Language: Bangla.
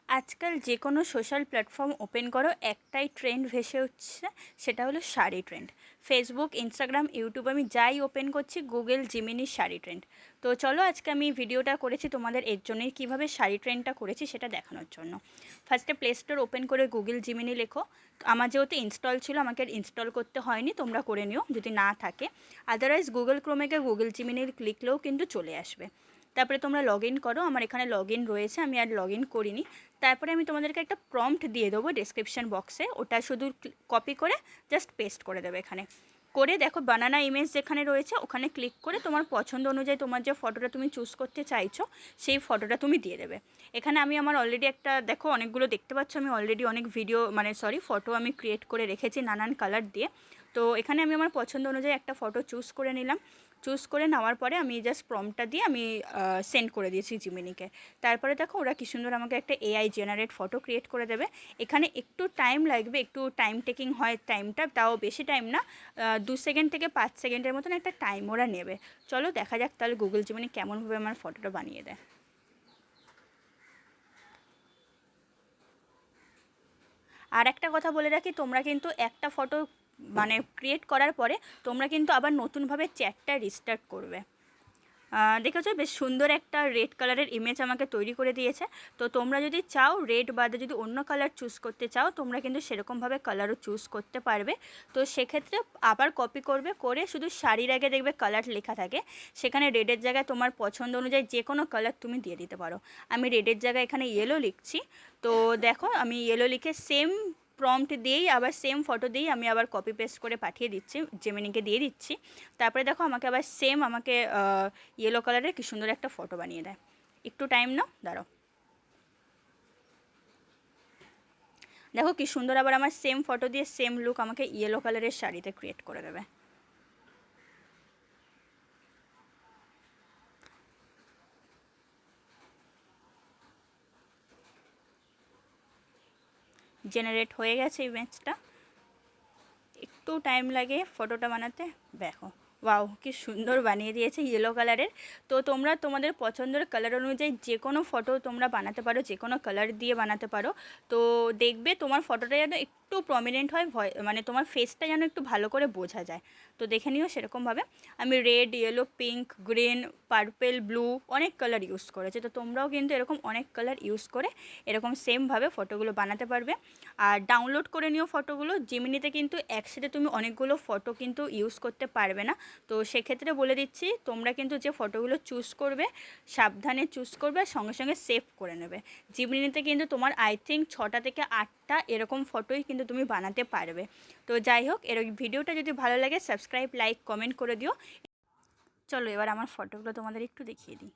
আজকাল যে কোনো সোশ্যাল প্ল্যাটফর্ম ওপেন করো একটাই ট্রেন্ড ভেসে উঠছে, সেটা হলো sari trend. Facebook, Instagram, YouTube আমি যাই ওপেন করছি গুগল জিমিনি শাড়ি ট্রেন্ড। তো চলো আজকে আমি ভিডিওটা করেছি তোমাদের এর জন্যই, কীভাবে শাড়ি ট্রেন্ডটা করেছি সেটা দেখানোর জন্য। ফার্স্টে প্লে স্টোর ওপেন করে গুগল জিমিনি লেখো। আমার যেহেতু ইনস্টল ছিল আমাকে ইনস্টল করতে হয়নি, তোমরা করে নিও যদি না থাকে। আদারওয়াইজ গুগল ক্রোমে গিয়ে গুগল জিমিনির লিখলেও কিন্তু চলে আসবে। তারপরে তোমরা লগ ইন করো, আমার এখানে লগ ইন রয়েছে, আমি আর লগ ইন করিনি। তারপরে আমি তোমাদেরকে একটা প্রম্পট দিয়ে দেবো ডেসক্রিপশন বক্সে, ওটা শুধু কপি করে জাস্ট পেস্ট করে দেবে এখানে। করে দেখো বানানা ইমেজ যেখানে রয়েছে ওখানে ক্লিক করে তোমার পছন্দ অনুযায়ী তোমার যে ফটোটা তুমি চুজ করতে চাইছো সেই ফটোটা তুমি দিয়ে দেবে। এখানে আমি আমার অলরেডি একটা দেখো অনেকগুলো দেখতে পাচ্ছ, আমি অলরেডি অনেক ভিডিও ফটো আমি ক্রিয়েট করে রেখেছি নানান কালার দিয়ে। তো এখানে আমি আমার পছন্দ অনুযায়ী একটা ফটো চুজ করে নিলাম। চুজ করে নেওয়ার পরে আমি জাস্ট প্রম্পটটা দিয়ে আমি সেন্ড করে দিয়েছি জিমিনিকে। তারপরে দেখো ওরা কি সুন্দর আমাকে একটা এআই জেনারেট ফটো ক্রিয়েট করে দেবে। এখানে একটু টাইম লাগবে, একটু টাইম টেকিং হয় টাইমটা, তাও বেশি টাইম না, 2 সেকেন্ড থেকে 5 সেকেন্ডের মতন একটা টাইম ওরা নেবে। চলো দেখা যাক তাহলে গুগল জিমিনি কেমনভাবে আমার ফটোটা বানিয়ে দেয়। আর একটা কথা বলে রাখি, তোমরা কিন্তু একটা ফটো ক্রিয়েট করার পরে তোমরা কিন্তু আবার নতুনভাবে চ্যাটটা রিস্টার্ট করবে। দেখেছো বেশ সুন্দর একটা রেড কালারের ইমেজ আমাকে তৈরি করে দিয়েছে। তো তোমরা যদি চাও রেড বাদে যদি অন্য কালার চুজ করতে চাও তোমরা কিন্তু সেরকমভাবে কালারও চুজ করতে পারবে। তো সেক্ষেত্রে আবার কপি করবে, করে শুধু শাড়ির আগে দেখবে কালার লেখা থাকে, সেখানে রেডের জায়গায় তোমার পছন্দ অনুযায়ী যে কোনো কালার তুমি দিয়ে দিতে পারো। আমি রেডের জায়গায় এখানে ইয়েলো লিখছি। তো দেখো আমি ইয়েলো লিখে সেম প্রম্পট দিয়েই আবার সেম ফটো দিয়েই আমি আবার কপি পেস্ট করে পাঠিয়ে দিচ্ছি, জেমিনিকে দিয়ে দিচ্ছি। তারপরে দেখো আমাকে আবার সেম আমাকে ইয়েলো কালারের কি সুন্দর একটা ফটো বানিয়ে দেয়। একটু টাইম নাও, দাঁড়াও। দেখো কি সুন্দর আবার আমার সেম ফটো দিয়ে সেম লুক আমাকে ইয়েলো কালারের শাড়িতে ক্রিয়েট করে দেবে। জেনারেট হয়ে গেছে ইমেজটা, একটু টাইম লাগে ফটোটা বানাতে। দেখো ওয়াও কি সুন্দর বানিয়ে দিয়েছে ইয়েলো কালারের। তো তোমরা তোমাদের পছন্দের কালার অনুযায়ী যে কোনো ফটো তোমরা বানাতে পারো, যে কোনো কালার দিয়ে বানাতে পারো। তো দেখবে তোমার ফটোটা যেন একটু প্রমিনেন্ট হয়, তোমার ফেসটা যেন একটু ভালো করে বোঝা যায়। তো দেখে নিও সেরকমভাবে। আমি red, yellow, pink, green, purple, blue অনেক কালার ইউজ করেছি। তো তোমরাও কিন্তু এরকম অনেক কালার ইউজ করে এরকম সেমভাবে ফটোগুলো বানাতে পারবে। আর ডাউনলোড করে নিও ফটোগুলো। জিমিনিতে কিন্তু একসাথে তুমি অনেকগুলো ফটো কিন্তু ইউজ করতে পারবে না। তো সেক্ষেত্রে বলে দিচ্ছি তোমরা কিন্তু যে ফটোগুলো চুজ করবে সাবধানে চুজ করবে, আর সঙ্গে সঙ্গে সেভ করে নেবে। জিমিনিতে কিন্তু তোমার আই থিঙ্ক 6টা থেকে 8টা এরকম ফটোই কিন্তু তুমি বানাতে পারবে। তো যাই হোক, এর ভিডিওটা যদি ভালো লাগে সাবস্ক্রাইব, লাইক, কমেন্ট করে দিও। চলো এবার আমার ফটোগুলো তোমাদের একটু দেখিয়ে দিই।